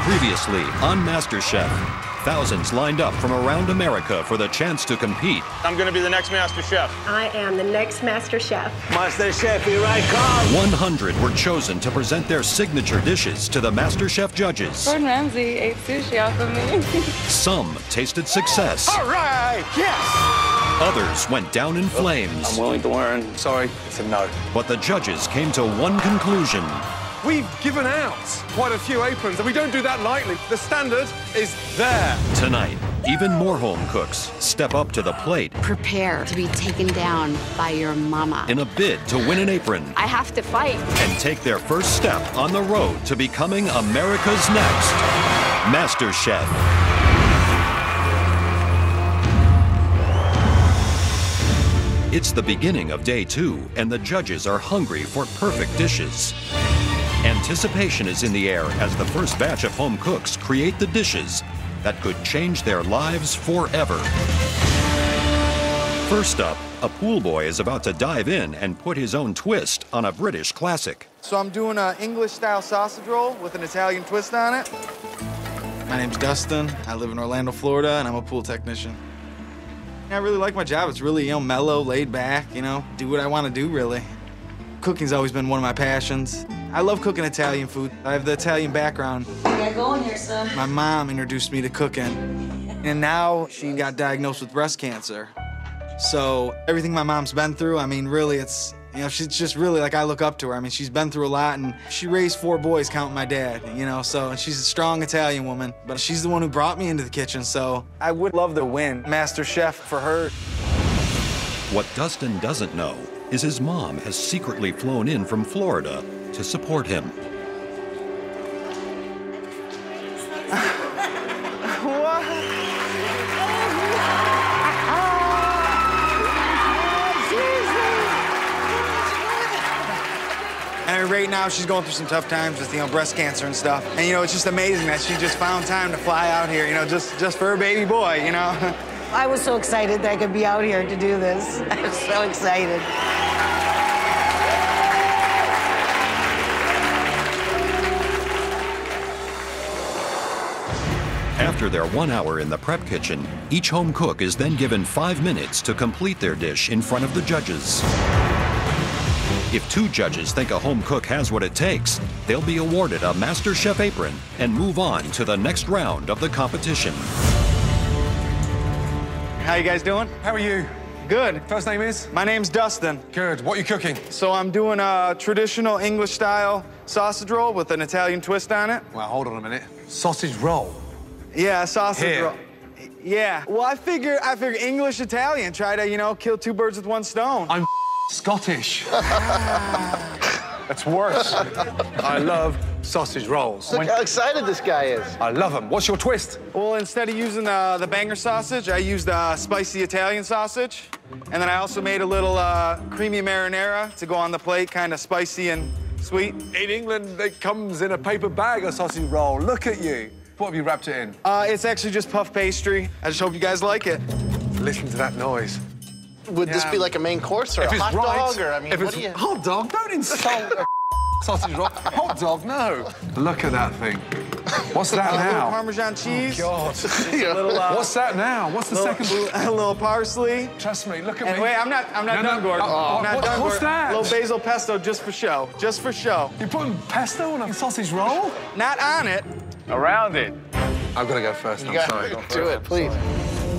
Previously on MasterChef, thousands lined up from around America for the chance to compete. I'm going to be the next MasterChef. I am the next MasterChef. MasterChef, here I come. 100 were chosen to present their signature dishes to the MasterChef judges. Gordon Ramsay ate sushi off of me. Some tasted success. All right, yes. Others went down in flames. I'm willing to learn. Sorry, it's a no. But the judges came to one conclusion. We've given out quite a few aprons, and we don't do that lightly. The standard is there. Tonight, even more home cooks step up to the plate. Prepare to be taken down by your mama. In a bid to win an apron. I have to fight. And take their first step on the road to becoming America's next MasterChef. It's the beginning of day 2, and the judges are hungry for perfect dishes. Anticipation is in the air as the first batch of home cooks create the dishes that could change their lives forever. First up, a pool boy is about to dive in and put his own twist on a British classic. So I'm doing an English-style sausage roll with an Italian twist on it. My name's Dustin. I live in Orlando, Florida, and I'm a pool technician. I really like my job. It's really, mellow, laid back, do what I want to do, really. Cooking's always been one of my passions. I love cooking Italian food. I have the Italian background. You got going here, son. My mom introduced me to cooking, and now she got diagnosed with breast cancer. So everything my mom's been through, really, it's, she's just really, I look up to her. She's been through a lot, and she raised 4 boys, counting my dad, so, and she's a strong Italian woman, but she's the one who brought me into the kitchen, so I would love to win MasterChef for her. What Dustin doesn't know is his mom has secretly flown in from Florida to support him. What? And right now, she's going through some tough times with, breast cancer and stuff. And, it's just amazing that she just found time to fly out here, just for her baby boy, I was so excited that I could be out here to do this. I was so excited. After their 1 hour in the prep kitchen, each home cook is then given 5 minutes to complete their dish in front of the judges. If 2 judges think a home cook has what it takes, they'll be awarded a MasterChef apron and move on to the next round of the competition. How you guys doing? How are you? Good. First name is? My name's Dustin. Good. What are you cooking? So I'm doing a traditional English-style sausage roll with an Italian twist on it. Well, hold on a minute. Sausage roll? Yeah, sausage roll. Here. Yeah. Well, I figure English-Italian. Try to, kill 2 birds with 1 stone. I'm Scottish. That's worse. I love sausage rolls. Look how excited this guy is. I love them. What's your twist? Well, instead of using the banger sausage, I used spicy Italian sausage. And then I also made a little creamy marinara to go on the plate, kind of spicy and sweet. In England, it comes in a paper bag, a sausage roll. Look at you. What have you wrapped it in? It's actually just puff pastry. I just hope you guys like it. Listen to that noise. Would this be like a main course or a hot dog? Or, what do you... Hot dog? Don't insult a sausage roll. Hot dog, no. Look at that thing. What's that A now? little Parmesan cheese. Oh, God. What's that now? What's the second? A little parsley. Trust me, look at And me. wait, I'm not done, Gordon. I'm not done, What's Gordon. that? A little basil pesto just for show. Just for show. You're putting pesto on a sausage roll? Not on it. Around it. I've got to go first. I'm sorry. Do it, please.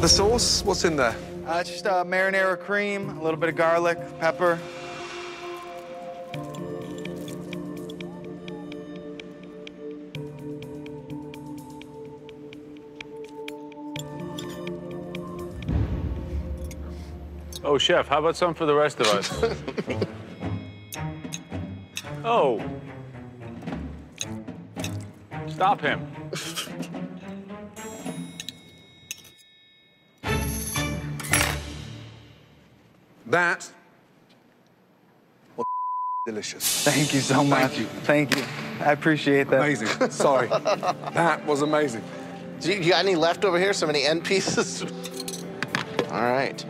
The sauce, what's in there? Just marinara cream, a little bit of garlic, pepper. Oh, Chef, how about some for the rest of us? Oh. Stop him. That was delicious. Thank you so much. Thank you. Thank you. I appreciate that. Amazing. Sorry. That was amazing. Do you got any left over here? So many end pieces? All right.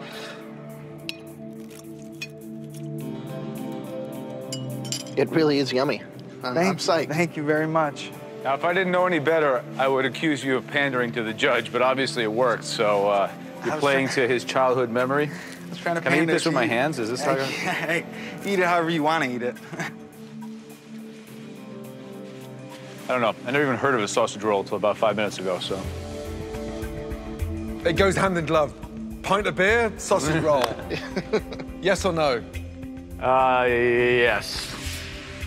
It really is yummy. I'm psyched. Thank you very much. Now, if I didn't know any better, I would accuse you of pandering to the judge, but obviously it worked, so you're playing to his childhood memory. I was trying to Can I eat this with my hands? Is this how Hey, eat it however you want to eat it. I don't know. I never even heard of a sausage roll until about 5 minutes ago, so. It goes hand in glove. Pint of beer, sausage roll. Yes or no? Yes.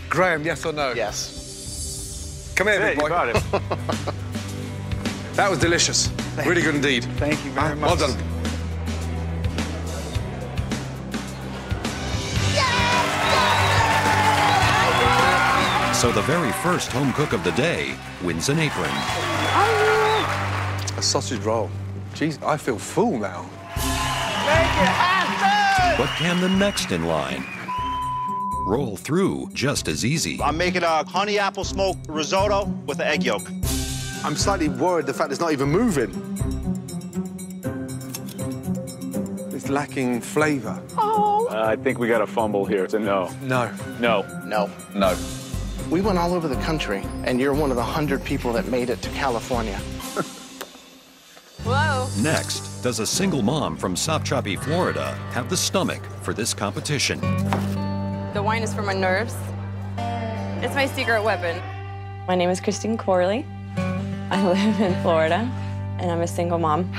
Graham, yes or no? Yes. Come here, Hey, big boy. you got it. That was delicious. Really good indeed. Thank you very much. Well done. So the very first home cook of the day wins an apron. A sausage roll. Jeez, I feel full now. But can the next in line roll through just as easy? I'm making a honey apple smoked risotto with an egg yolk. I'm slightly worried the fact it's not even moving. It's lacking flavor. I think we got a fumble here. It's a no. No. No. No. No. We went all over the country, and you're one of the 100 people that made it to California. Whoa. Next, does a single mom from Sopchoppy, Florida, have the stomach for this competition? The wine is for my nerves. It's my secret weapon. My name is Christine Corley. I live in Florida, and I'm a single mom.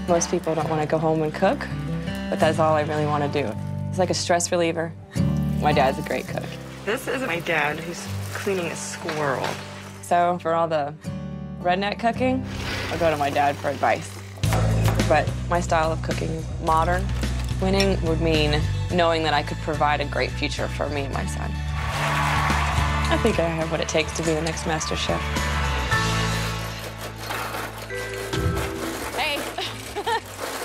Most people don't want to go home and cook, but that's all I really want to do. It's like a stress reliever. My dad's a great cook. This is my dad who's cleaning a squirrel. So for all the redneck cooking, I'll go to my dad for advice. But my style of cooking is modern. Winning would mean knowing that I could provide a great future for me and my son. I think I have what it takes to be the next MasterChef. Hey,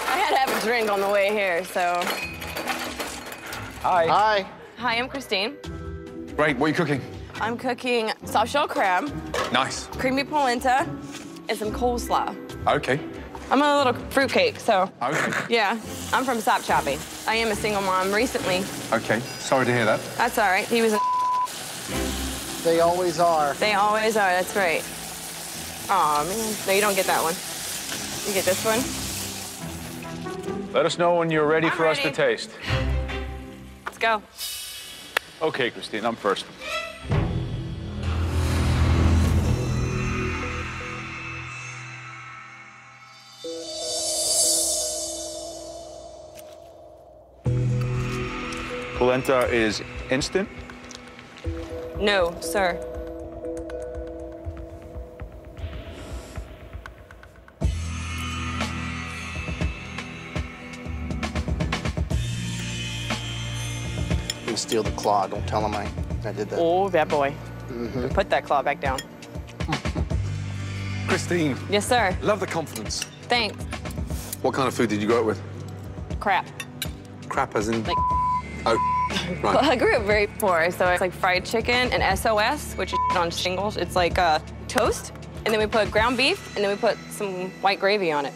I had to have a drink on the way here, so. Hi. Hi. Hi, I'm Christine. Great, what are you cooking? I'm cooking soft shell crab, Nice. creamy polenta, and some coleslaw. Okay. I'm a little fruitcake, so. Okay. Yeah, I'm from Sopchoppy. I am a single mom recently. Okay, sorry to hear that. That's all right. He was. They always are. They always are. That's right. Aw, man. No, you don't get that one. You get this one. Let us know when you're ready I'm for us to ready. taste. Let's go. Okay, Christine, I'm first. Polenta is instant. No, sir. I'm gonna steal the claw. Don't tell him I did that. Oh, that boy. Put that claw back down. Christine, Yes, sir. love the confidence. Thanks. What kind of food did you grow up with? Crap. Crap as in... Like, Oh, well, right. I grew up very poor, so it's like fried chicken and SOS, which is on shingles. It's like toast, and then we put ground beef, and then we put some white gravy on it.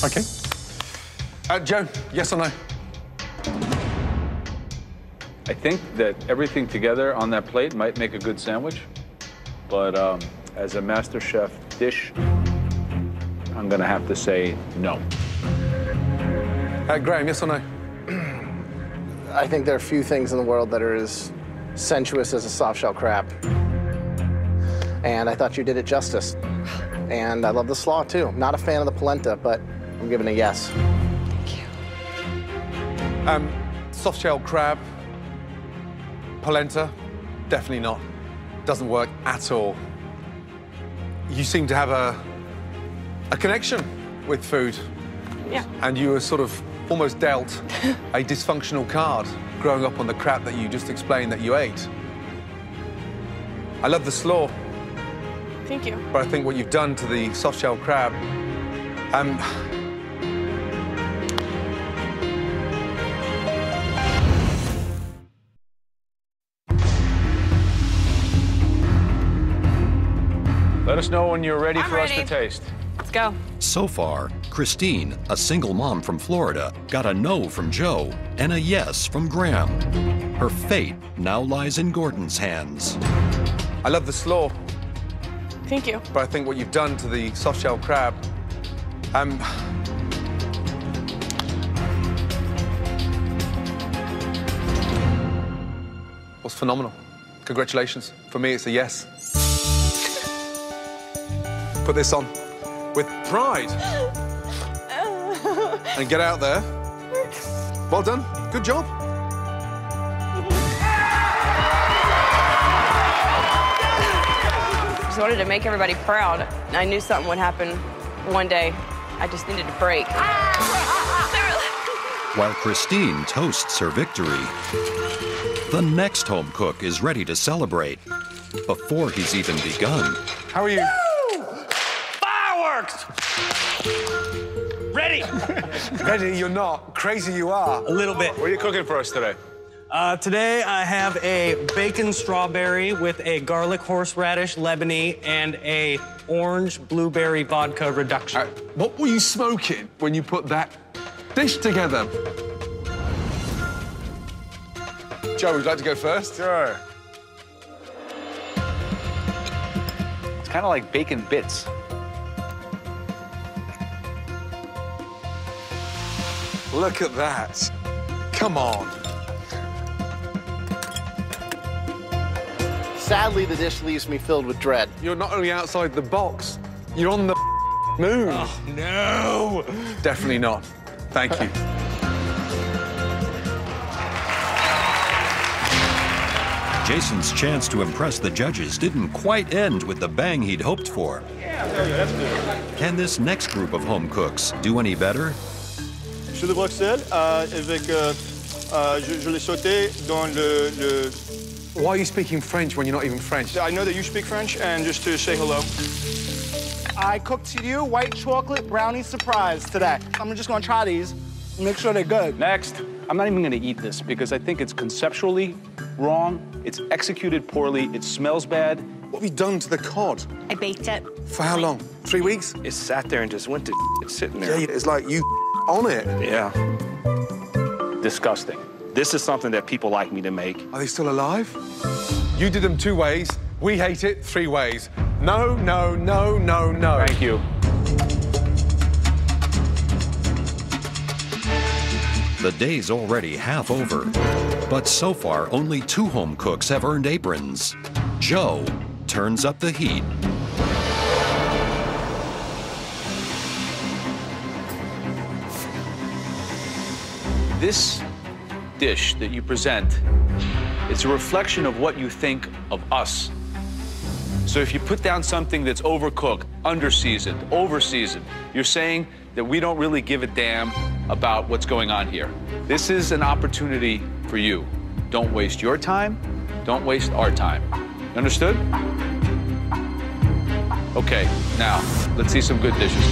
Okay. Joe, yes or no? I think that everything together on that plate might make a good sandwich, but as a MasterChef dish, I'm gonna have to say no. Graham, yes or no? I think there are few things in the world that are as sensuous as a soft shell crab. And I thought you did it justice. And I love the slaw too. Not a fan of the polenta, but I'm giving a yes. Thank you. Soft shell crab, polenta, definitely not. Doesn't work at all. You seem to have a connection with food. Yeah. And you were sort of almost dealt a dysfunctional card growing up on the crap that you just explained that you ate. I love the slaw, Thank you. but I think what you've done to the soft shell crab, Let us know when you're ready I'm for us ready. to taste. Let's go. So far, Christine, a single mom from Florida, got a no from Joe and a yes from Graham. Her fate now lies in Gordon's hands. I love the slaw, Thank you. but I think what you've done to the soft shell crab, was phenomenal. Congratulations. For me, it's a yes. Put this on with pride. And get out there. Well done. Good job. Just wanted to make everybody proud. I knew something would happen one day. I just needed to break. While Christine toasts her victory, the next home cook is ready to celebrate before he's even begun. How are you? Fireworks! Ready? Ready, you're not. Crazy you are. A little bit. What are you cooking for us today? Today I have a bacon strawberry with a garlic horseradish Lebanese and a orange blueberry vodka reduction. What were you smoking when you put that dish together? Joe, would you like to go first? Sure. It's kind of like bacon bits. Look at that. Come on. Sadly, the dish leaves me filled with dread. You're not only outside the box, you're on the moon. Oh, no. Definitely not. Thank you. Jason's chance to impress the judges didn't quite end with the bang he'd hoped for. Yeah, that's good. Can this next group of home cooks do any better? Sur le Bruxelles, avec, je l'ai sauté dans le... Why are you speaking French when you're not even French? I know that you speak French, and just to say hello. I cooked you white chocolate brownie surprise today. I'm just gonna try these, make sure they're good. Next. I'm not even gonna eat this because I think it's conceptually wrong, it's executed poorly, it smells bad. What have you done to the cod? I baked it. For how long? 3 weeks? It sat there and just went to it's sitting there. Yeah, it's like you on it. Yeah. Disgusting. This is something that people like me to make. Are they still alive? You did them 2 ways. We hate it 3 ways. No, no, no, no, no. Thank you. The day's already half over, but so far only 2 home cooks have earned aprons. Joe turns up the heat. This dish that you present, it's a reflection of what you think of us. So if you put down something that's overcooked, underseasoned, overseasoned, you're saying that we don't really give a damn about what's going on here. This is an opportunity for you. Don't waste your time, don't waste our time. Understood? Okay, now, let's see some good dishes.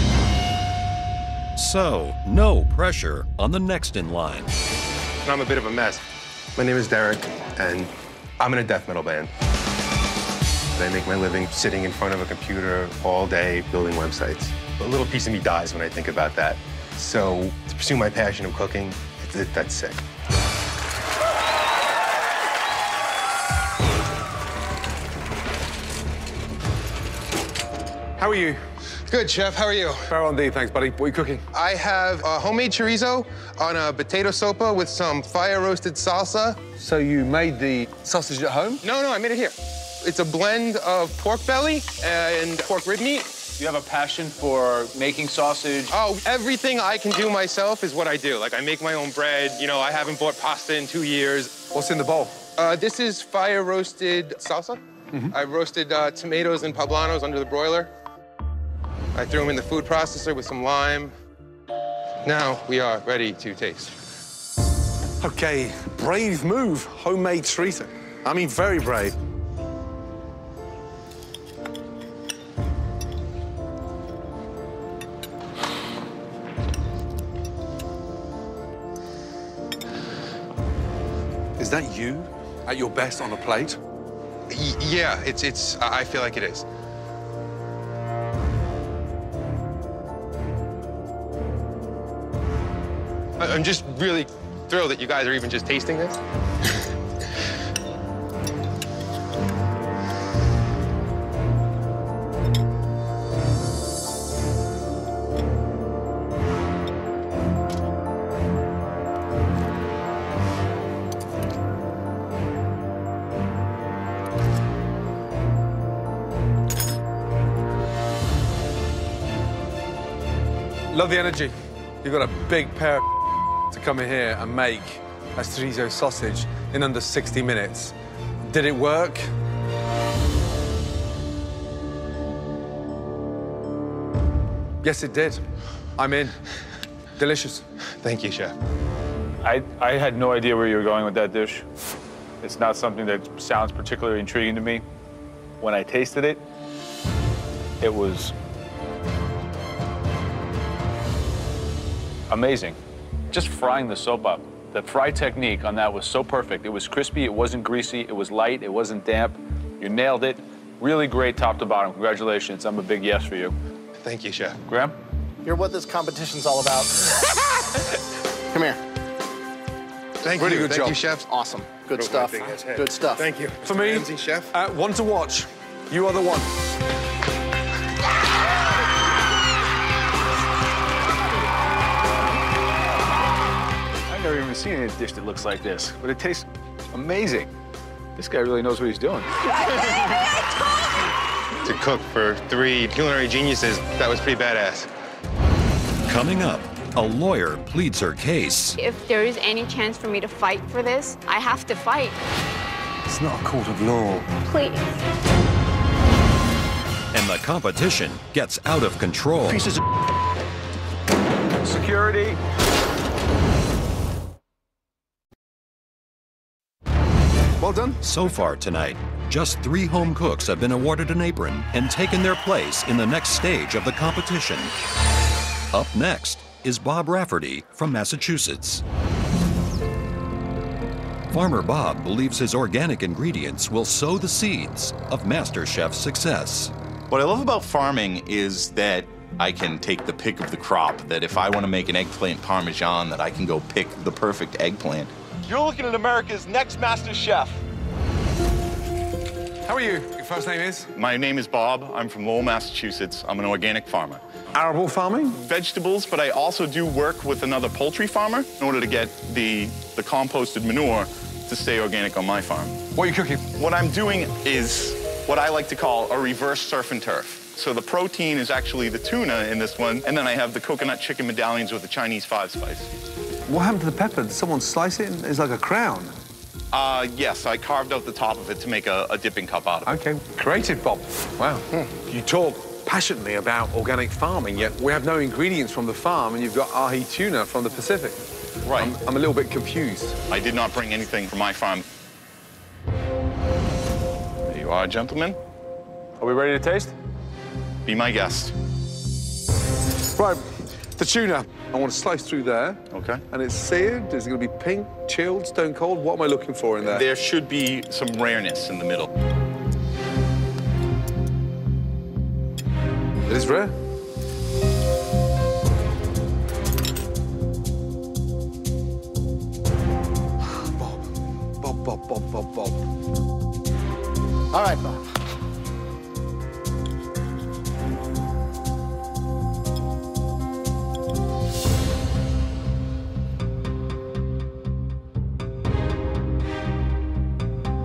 So, no pressure on the next in line. I'm a bit of a mess. My name is Derek, and I'm in a death metal band. I make my living sitting in front of a computer all day building websites. A little piece of me dies when I think about that. So to pursue my passion of cooking, that's sick. How are you? Good, Chef. How are you? Fair on thee, thanks, buddy. What are you cooking? I have a homemade chorizo on a potato sopa with some fire-roasted salsa. So you made the sausage at home? No, I made it here. It's a blend of pork belly and pork rib meat. You have a passion for making sausage? Oh, everything I can do myself is what I do. Like, I make my own bread. You know, I haven't bought pasta in 2 years. What's in the bowl? This is fire-roasted salsa. I roasted tomatoes and poblanos under the broiler. I threw them in the food processor with some lime. Now we are ready to taste. Okay, brave move, homemade chorizo. I mean, very brave. Is that you at your best on a plate? Yeah, I feel like it is. I'm just really thrilled that you guys are even just tasting this. Love the energy. You've got a big pair of to come in here and make a chorizo sausage in under 60 minutes. Did it work? Yes, it did. I'm in. Delicious. Thank you, Chef. I had no idea where you were going with that dish. It's not something that sounds particularly intriguing to me. When I tasted it, it was amazing. Just frying the soap up. The fry technique on that was so perfect. It was crispy, it wasn't greasy, it was light, it wasn't damp. You nailed it. Really great top to bottom. Congratulations. I'm a big yes for you. Thank you, Chef. Graham? You're what this competition's all about. Come here. Thank Really you. good Thank job. you, chefs. Awesome. Good stuff. Good stuff. Thank you. For me, Ramsey, Chef. one to watch. You are the one. I've never even seen a dish that looks like this, but it tastes amazing. This guy really knows what he's doing. To cook for 3 culinary geniuses, that was pretty badass. Coming up, a lawyer pleads her case. If there is any chance for me to fight for this, I have to fight. It's not a court of law. Please. And the competition gets out of control. Pieces of Security. Well done. So far tonight, just 3 home cooks have been awarded an apron and taken their place in the next stage of the competition. Up next is Bob Rafferty from Massachusetts. Farmer Bob believes his organic ingredients will sow the seeds of MasterChef's success. What I love about farming is that I can take the pick of the crop, that if I want to make an eggplant parmesan, that I can go pick the perfect eggplant. You're looking at America's next master chef. How are you? Your first name is? My name is Bob. I'm from Lowell, Massachusetts. I'm an organic farmer. Arable farming? Vegetables, but I also do work with another poultry farmer in order to get the composted manure to stay organic on my farm. What are you cooking? What I'm doing is what I like to call a reverse surf and turf. So the protein is actually the tuna in this one, and then I have the coconut chicken medallions with the Chinese 5-spice. What happened to the pepper? Did someone slice it? It's like a crown. Yes, I carved out the top of it to make a dipping cup out of it. Okay, creative, Bob. Wow. You talk passionately about organic farming, yet we have no ingredients from the farm, and you've got ahi tuna from the Pacific. Right. I'm a little bit confused. I did not bring anything from my farm. There you are, gentlemen. Are we ready to taste? Be my guest. Right, the tuna. I want to slice through there. Okay. And it's seared. Is it going to be pink, chilled, stone cold? What am I looking for in there? There should be some rareness in the middle. It is rare. Bob. All right, Bob.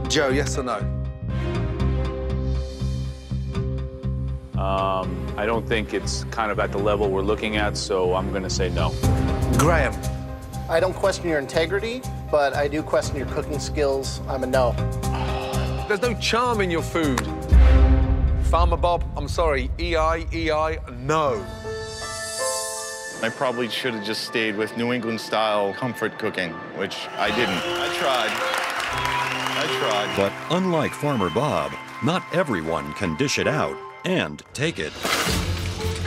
Joe, yes or no? I don't think it's kind of at the level we're looking at, so I'm going to say no. Graham. I don't question your integrity, but I do question your cooking skills. I'm a no. There's no charm in your food. Farmer Bob, I'm sorry. EI, no. I probably should have just stayed with New England-style comfort cooking, which I didn't. I tried. But unlike Farmer Bob, not everyone can dish it out and take it.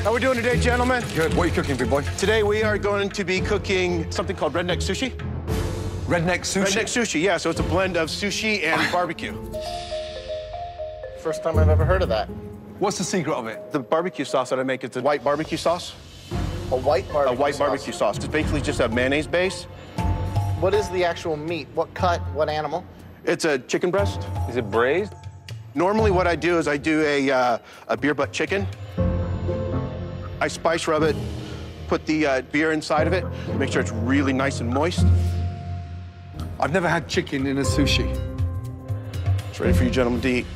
How we doing today, gentlemen? Good. What are you cooking, big boy? Today we are going to be cooking something called redneck sushi. Redneck sushi? Redneck sushi, yeah. So it's a blend of sushi and barbecue. First time I've ever heard of that. What's the secret of it? The barbecue sauce that I make, it's a white barbecue sauce. A white barbecue A white sauce. barbecue sauce. It's basically just a mayonnaise base. What is the actual meat? What cut? What animal? It's a chicken breast. Is it braised? Normally what I do is I do a beer butt chicken. I spice rub it, put the beer inside of it, make sure it's really nice and moist. I've never had chicken in a sushi. It's ready for you gentlemen to eat.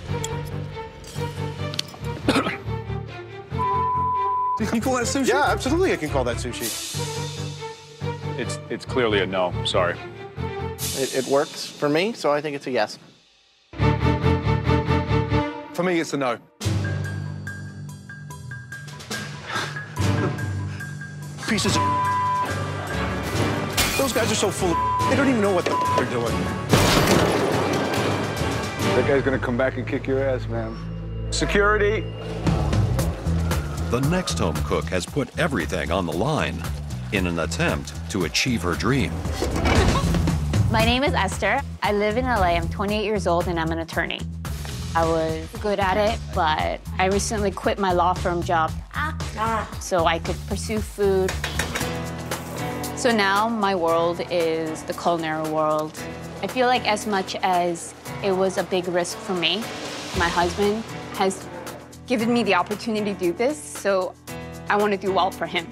Can you call that sushi? Yeah, absolutely I can call that sushi. It's clearly a no, sorry. It works for me, so I think it's a yes. For me, it's a no. Pieces of Those guys are so full of they don't even know what they're doing. That guy's gonna come back and kick your ass, man. Security. The next home cook has put everything on the line in an attempt to achieve her dream. My name is Esther. I live in LA. I'm 28 years old and I'm an attorney. I was good at it, but I recently quit my law firm job so I could pursue food. So now my world is the culinary world. I feel like as much as it was a big risk for me, my husband has given me the opportunity to do this, so I want to do well for him.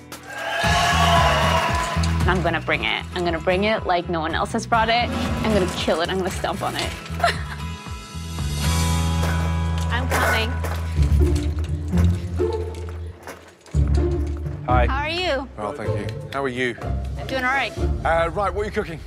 And I'm gonna bring it. I'm gonna bring it like no one else has brought it. I'm gonna kill it. I'm gonna stomp on it. I'm coming. Hi. How are you? Oh, thank you. How are you? I'm doing all right. Right, what are you cooking?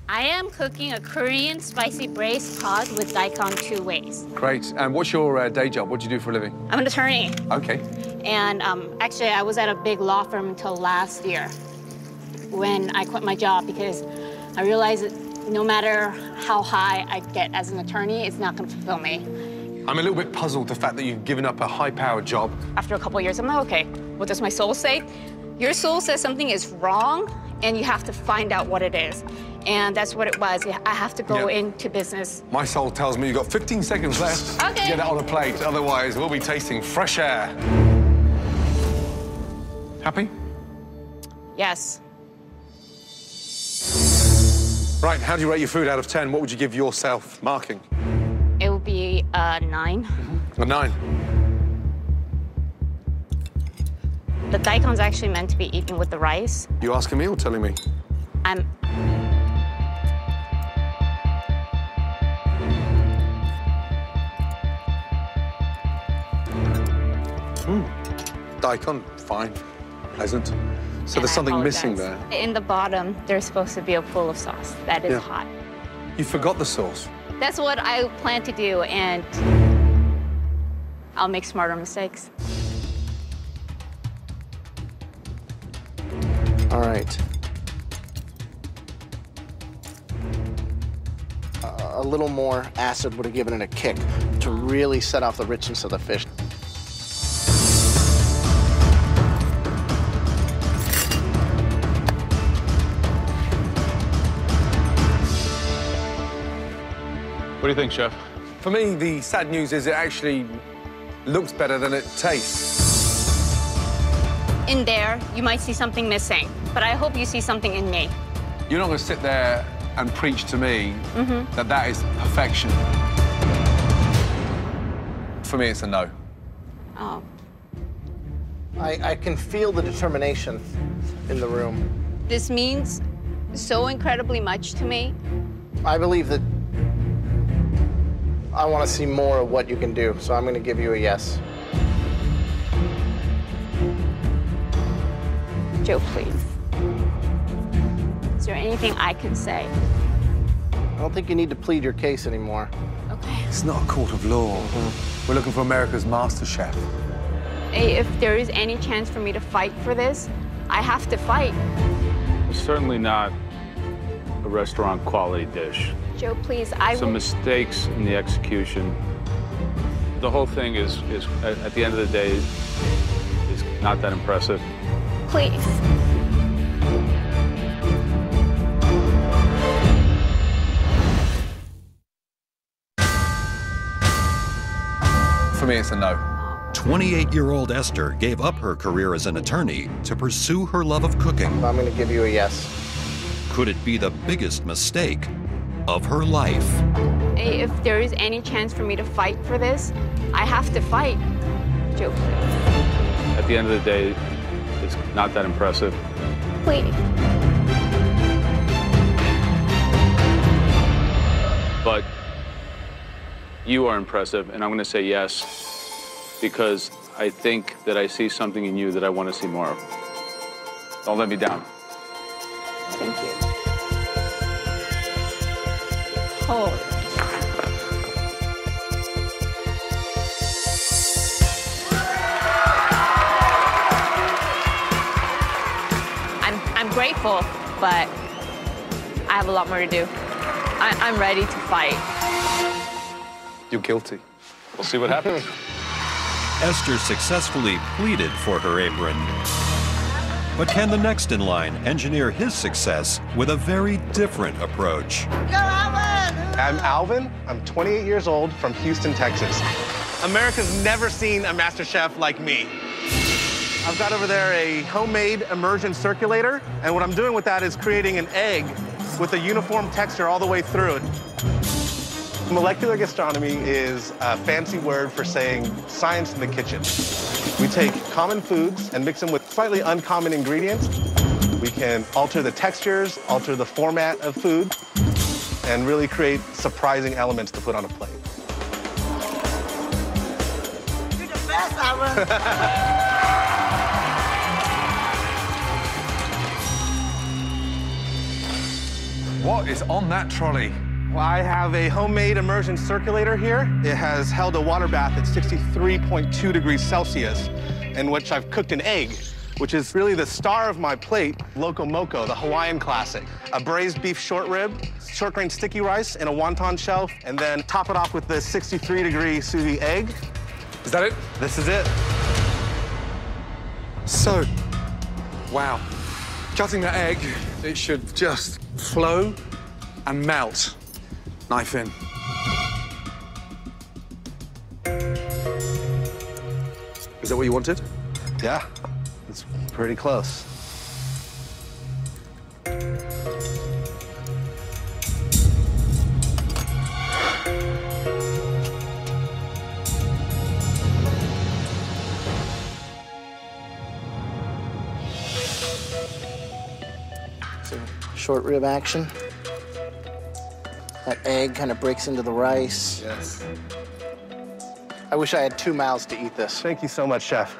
I am cooking a Korean spicy braised cod with daikon 2 ways. Great. And what's your day job? What do you do for a living? I'm an attorney. Okay. And actually, I was at a big law firm until last year when I quit my job because I realized that no matter how high I get as an attorney, it's not going to fulfill me. I'm a little bit puzzled the fact that you've given up a high-powered job. After a couple of years, I'm like, okay, what does my soul say? Your soul says something is wrong, and you have to find out what it is. And that's what it was. I have to go into business. My soul tells me you've got 15 seconds left to get it on a plate. Otherwise, we'll be tasting fresh air. Happy? Yes. Right, how do you rate your food out of 10? What would you give yourself marking? It would be a 9. A 9. The daikon's actually meant to be eaten with the rice. You asking me or telling me? Daikon, fine, pleasant. So there's something missing there. In the bottom, there's supposed to be a pool of sauce that is hot. You forgot the sauce. That's what I plan to do, and I'll make smarter mistakes. All right. A little more acid would have given it a kick to really set off the richness of the fish. What do you think, Chef? For me, the sad news is it actually looks better than it tastes. In there, you might see something missing, but I hope you see something in me. You're not going to sit there and preach to me that that is perfection. For me, it's a no. Oh. I can feel the determination in the room. This means so incredibly much to me. I believe that I want to see more of what you can do, so I'm going to give you a yes. Joe, please. Is there anything I can say? I don't think you need to plead your case anymore. Okay. It's not a court of law. We're looking for America's MasterChef. Hey, if there is any chance for me to fight for this, I have to fight. It's certainly not a restaurant quality dish. Joe, please, Some mistakes in the execution. The whole thing is at the end of the day, is not that impressive. Please. For me, it's a no. 28-year-old Esther gave up her career as an attorney to pursue her love of cooking. I'm going to give you a yes. Could it be the biggest mistake of her life? If there is any chance for me to fight for this, I have to fight. Joke. At the end of the day, it's not that impressive. Wait. But you are impressive, and I'm going to say yes, because I think that I see something in you that I want to see more of. Don't let me down. Thank you. Oh. I'm grateful, but I have a lot more to do. I'm ready to fight. You're guilty. We'll see what happens. Esther successfully pleaded for her apron. But can the next in line engineer his success with a very different approach? I'm Alvin. I'm 28 years old from Houston, Texas. America's never seen a MasterChef like me. I've got over there a homemade immersion circulator, and what I'm doing with that is creating an egg with a uniform texture all the way through it. Molecular gastronomy is a fancy word for saying science in the kitchen. We take common foods and mix them with slightly uncommon ingredients. We can alter the textures, alter the format of food, and really create surprising elements to put on a plate. You're the best, Alvin. What is on that trolley? Well, I have a homemade immersion circulator here. It has held a water bath at 63.2 degrees Celsius, in which I've cooked an egg, which is really the star of my plate, Loco Moco, the Hawaiian classic. A braised beef short rib, short grain sticky rice in a wonton shell, and then top it off with the 63-degree sous vide egg. Is that it? This is it. So, wow. Cutting that egg, it should just flow and melt. Knife in. Is that what you wanted? Yeah, it's pretty close. So, short rib action. That egg kind of breaks into the rice. Yes. I wish I had 2 mouths to eat this. Thank you so much, Chef.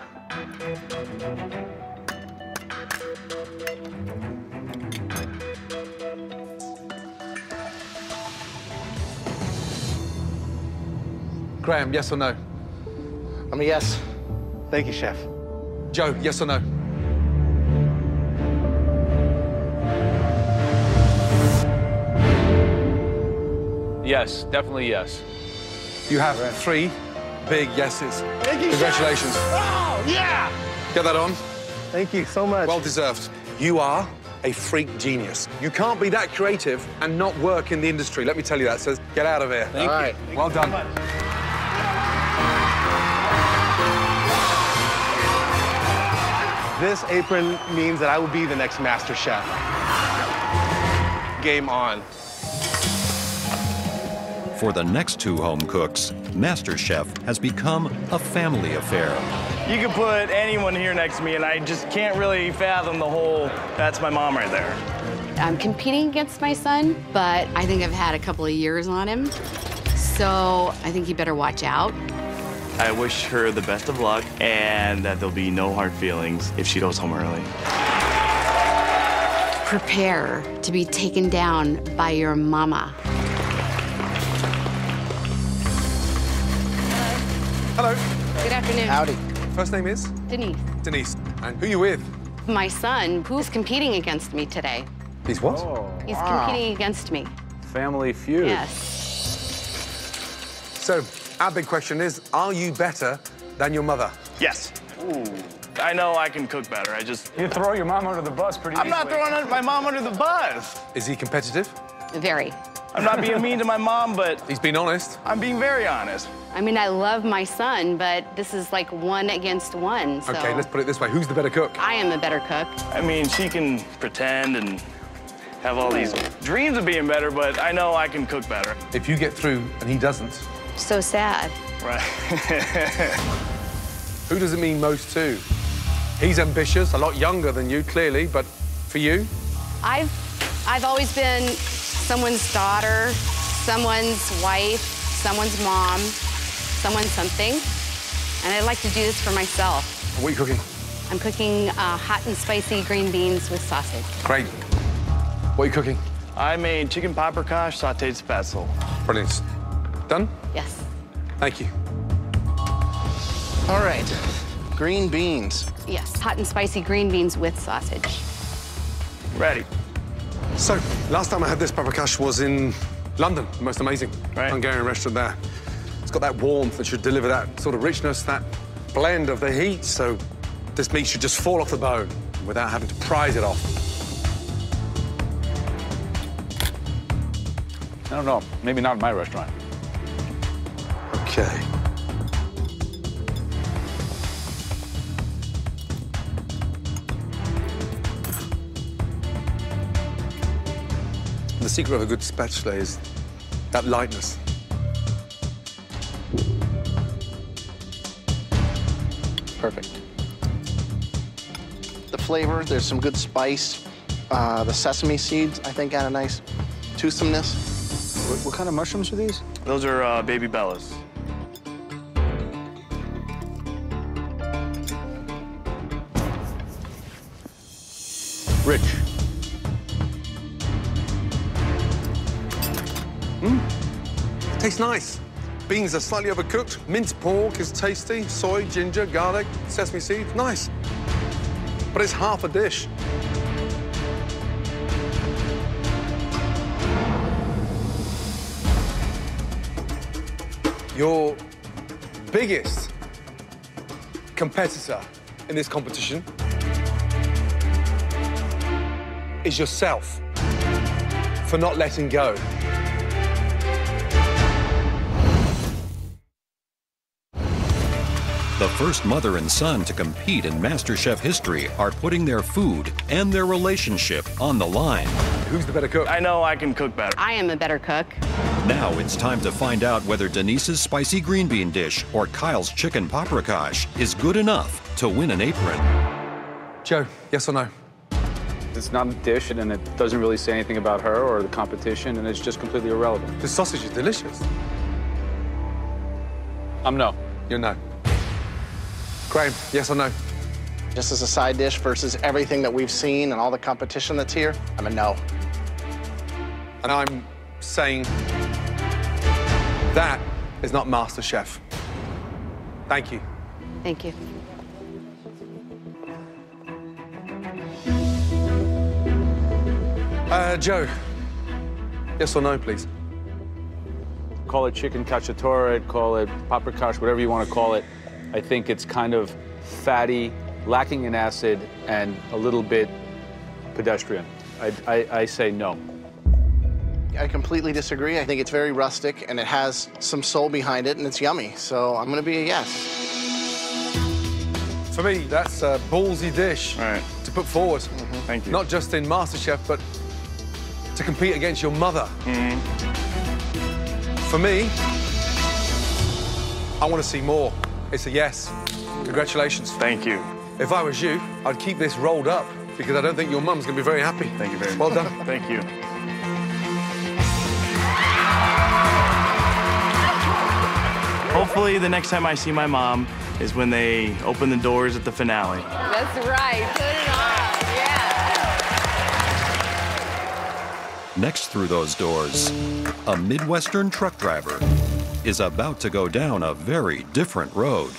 Graham, yes or no? I'm a yes. Thank you, Chef. Joe, yes or no? Yes, definitely yes. You have 3 big yeses. Thank you, Congratulations. Chef. Oh, yeah! Get that on. Thank you so much. Well deserved. You are a freak genius. You can't be that creative and not work in the industry. Let me tell you that. So get out of here. Thank you. Right. Well done. This apron means that I will be the next Master Chef. Game on. For the next 2 home cooks, MasterChef has become a family affair. You could put anyone here next to me, and I just can't really fathom the whole, that's my mom right there. I'm competing against my son, but I think I've had a couple of years on him, so I think you better watch out. I wish her the best of luck, and that there'll be no hard feelings if she goes home early. Prepare to be taken down by your mama. Hello. Good afternoon. Howdy. First name is? Denise. Denise. And who are you with? My son, who's competing against me today. He's what? He's competing against me. Family feud. Yes. So, our big question is, are you better than your mother? Yes. Ooh. I know I can cook better. You throw your mom under the bus pretty I'm not throwing my mom under the bus. Is he competitive? Very. I'm not being mean to my mom, but... He's being honest. I'm being very honest. I mean, I love my son, but this is like 1 against 1, so... Okay, let's put it this way. Who's the better cook? I am a better cook. I mean, she can pretend and have all these dreams of being better, but I know I can cook better. If you get through and he doesn't... So sad. Right. Who does it mean most to? He's ambitious, a lot younger than you, clearly, but for you? I've always been someone's daughter, someone's wife, someone's mom, someone's something, and I'd like to do this for myself. What are you cooking? I'm cooking hot and spicy green beans with sausage. Great. What are you cooking? I made chicken paprikash sauteed spatzel. Brilliant. Done? Yes. Thank you. All right, green beans. Yes, hot and spicy green beans with sausage. Ready. So, last time I had this paprikash was in London, the most amazing Hungarian restaurant there. It's got that warmth that should deliver that sort of richness, that blend of the heat, so this meat should just fall off the bone without having to prise it off. I don't know. Maybe not in my restaurant. Okay. The secret of a good spatula is that lightness. Perfect. The flavor, there's some good spice. The sesame seeds, I think, add a nice toothsomeness. What kind of mushrooms are these? Those are baby bellas. Rich. Tastes nice. Beans are slightly overcooked. Minced pork is tasty. Soy, ginger, garlic, sesame seeds. Nice. But it's half a dish. Your biggest competitor in this competition is yourself for not letting go. The first mother and son to compete in MasterChef history are putting their food and their relationship on the line. Who's the better cook? I know I can cook better. I am a better cook. Now it's time to find out whether Denise's spicy green bean dish or Kyle's chicken paprikash is good enough to win an apron. Joe, yes or no? It's not a dish, and it doesn't really say anything about her or the competition, and it's just completely irrelevant. The sausage is delicious. I'm no. You're no. Graham, yes or no? Just as a side dish versus everything that we've seen and all the competition that's here, I'm a no. And I'm saying that is not MasterChef. Thank you. Thank you. Joe, yes or no, please? Call it chicken cacciatore, call it paprikash, whatever you want to call it. I think it's kind of fatty, lacking in acid, and a little bit pedestrian. I say no. I completely disagree. I think it's very rustic, and it has some soul behind it, and it's yummy. So I'm going to be a yes. For me, that's a ballsy dish to put forward. Thank you. Not just in MasterChef, but to compete against your mother. For me, I want to see more. It's a yes. Congratulations. Thank you. If I was you, I'd keep this rolled up because I don't think your mum's going to be very happy. Thank you very much. Well done. Thank you. Hopefully, the next time I see my mom is when they open the doors at the finale. That's right. Put it on. Yeah. Next through those doors, a Midwestern truck driver is about to go down a very different road.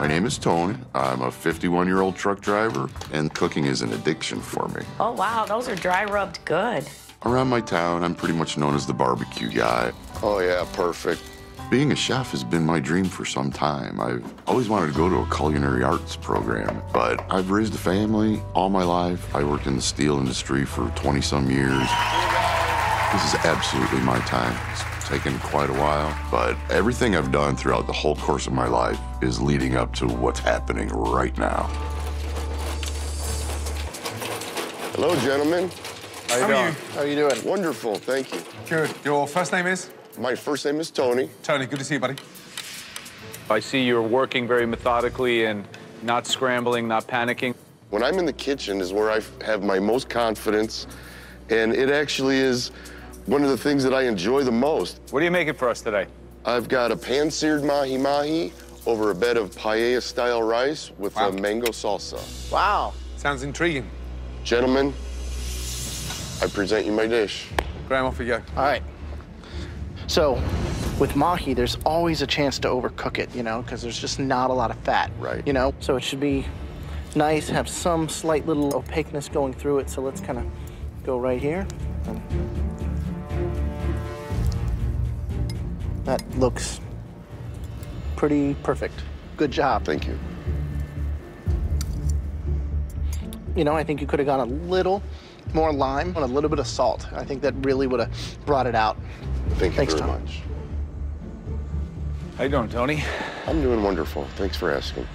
My name is Tony. I'm a 51-year-old truck driver, and cooking is an addiction for me. Oh, wow, those are dry rubbed good. Around my town, I'm pretty much known as the barbecue guy. Oh, yeah, perfect. Being a chef has been my dream for some time. I've always wanted to go to a culinary arts program, but I've raised a family all my life. I worked in the steel industry for 20-some years. This is absolutely my time. It's taken quite a while, but everything I've done throughout the whole course of my life is leading up to what's happening right now. Hello, gentlemen. How are you? How are you doing? Wonderful, thank you. Good. Your first name is? My first name is Tony. Tony, good to see you, buddy. I see you're working very methodically and not scrambling, not panicking. When I'm in the kitchen is where I have my most confidence, and it actually is one of the things that I enjoy the most. What are you making for us today? I've got a pan-seared mahi-mahi over a bed of paella-style rice with a mango salsa. Wow. Sounds intriguing. Gentlemen, I present you my dish. Graham, off we go. All right. So, with mahi, there's always a chance to overcook it, you know, because there's just not a lot of fat. Right. You know, so it should be nice, have some slight little opaqueness going through it. So let's kind of go right here. That looks pretty perfect. Good job. Thank you. You know, I think you could have gone a little more lime and a little bit of salt. I think that really would have brought it out. Thank you very much. How you doing, Tony? I'm doing wonderful. Thanks for asking.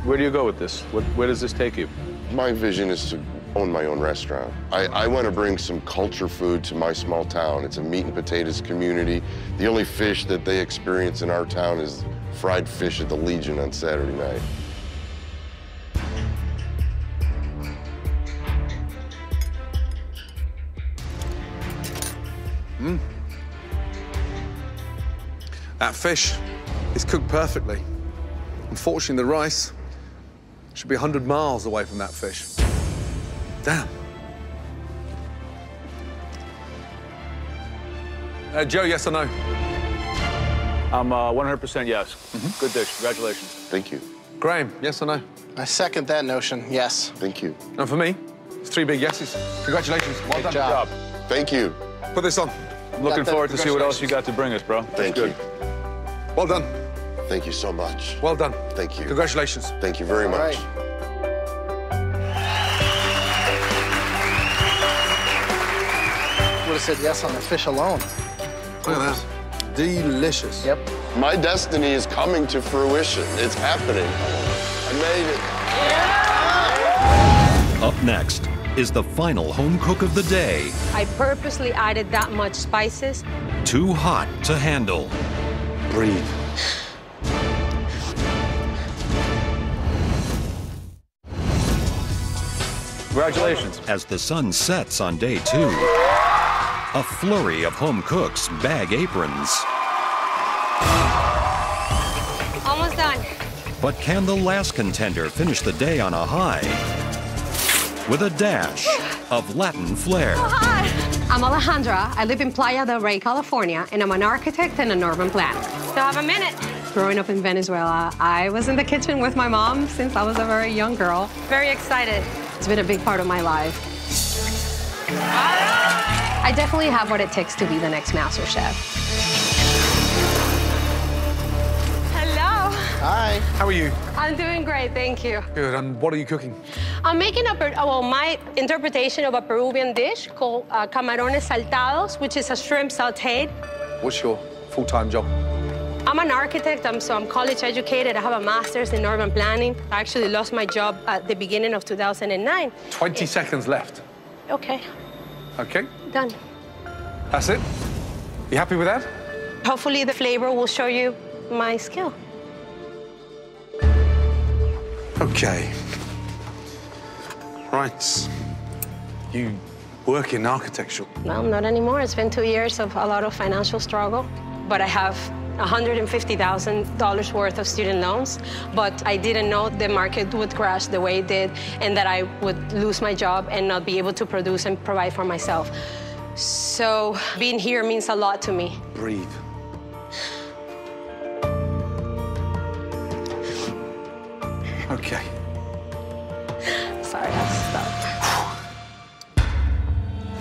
Where do you go with this? Where does this take you? My vision is to own my own restaurant. I want to bring some culture food to my small town. It's a meat and potatoes community. The only fish that they experience in our town is fried fish at the Legion on Saturday night. That fish is cooked perfectly. Unfortunately, the rice should be 100 miles away from that fish. Damn. Joe, yes or no? I'm 100% yes. Good dish. Congratulations. Thank you. Graham, yes or no? I second that notion, yes. Thank you. And for me, it's 3 big yeses. Congratulations. Well done. Good job. Thank you. Put this on. I'm looking forward to see what else you got to bring us, bro. Thank you. Well done. Thank you so much. Well done. Thank you. Congratulations. Thank you very much. Right. Would have said yes on the fish alone. Look at that. Delicious. Yep. My destiny is coming to fruition. It's happening. I made it. Up next is the final home cook of the day. I purposely added that much spices. Too hot to handle. Breathe. Congratulations. As the sun sets on day 2, a flurry of home cooks bag aprons. Almost done. But can the last contender finish the day on a high with a dash of Latin flair? Hi. I'm Alejandra. I live in Playa del Rey, California, and I'm an architect and an urban planner. Still have a minute. Growing up in Venezuela, I was in the kitchen with my mom since I was a very young girl. Very excited. It's been a big part of my life. I definitely have what it takes to be the next MasterChef. Hello. Hi. How are you? I'm doing great, thank you. Good. And what are you cooking? I'm making my interpretation of a Peruvian dish called camarones saltados, which is a shrimp sautéed. What's your full-time job? I'm an architect, so I'm college educated. I have a master's in urban planning. I actually lost my job at the beginning of 2009. 20 seconds left. Okay, Okay. done. That's it? You happy with that? Hopefully the flavor will show you my skill. Okay. Right. You work in architecture. Well, not anymore. It's been 2 years of a lot of financial struggle, but I have $150,000 worth of student loans, but I didn't know the market would crash the way it did and that I would lose my job and not be able to produce and provide for myself. So being here means a lot to me. Breathe. Okay.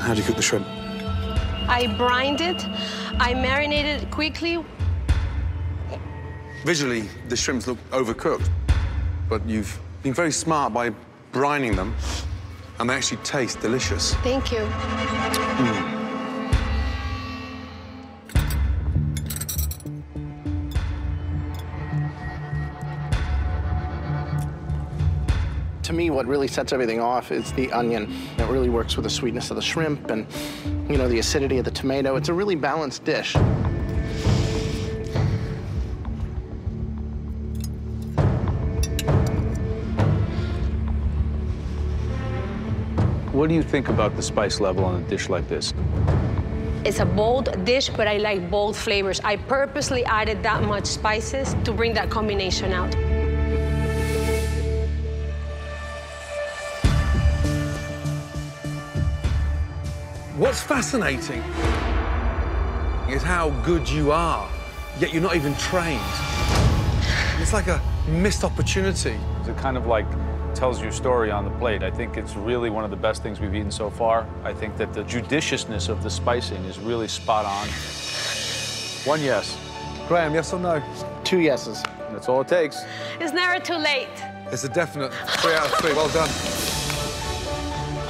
How do you cook the shrimp? I brined it, I marinated it quickly. Visually, the shrimps look overcooked, but you've been very smart by brining them, and they actually taste delicious. Thank you. To me, what really sets everything off is the onion. It really works with the sweetness of the shrimp and, you know, the acidity of the tomato. It's a really balanced dish. What do you think about the spice level on a dish like this? It's a bold dish, but I like bold flavors. I purposely added that much spices to bring that combination out. What's fascinating is how good you are, yet you're not even trained. It's like a missed opportunity. It kind of like tells your story on the plate. I think it's really one of the best things we've eaten so far. I think that the judiciousness of the spicing is really spot on. 1 yes. Graham, yes or no? 2 yeses. That's all it takes. It's never too late. It's a definite 3 out of 3. Well done.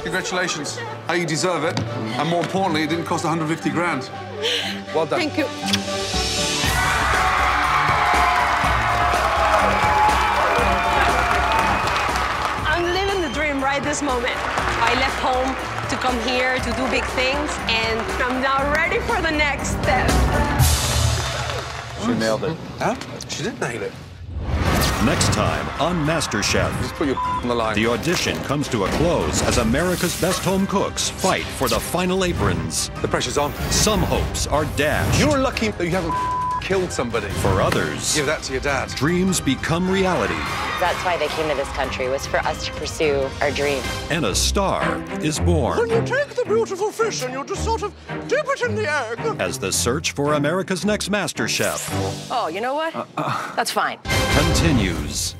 Congratulations. You deserve it. And more importantly, it didn't cost 150 grand. Well done. Thank you. I'm living the dream right this moment. I left home to come here to do big things, and I'm now ready for the next step. She nailed it. Huh? She did nail it. Next time on MasterChef. Just put your on the line. The audition comes to a close as America's best home cooks fight for the final aprons. The pressure's on. Some hopes are dashed. You're lucky that you haven't killed somebody. For others, give that to your dad. Dreams become reality. That's why they came to this country, was for us to pursue our dream. And a star is born. When you take the beautiful fish and you just sort of dip it in the egg. As the search for America's next MasterChef Oh, you know what? That's fine. continues.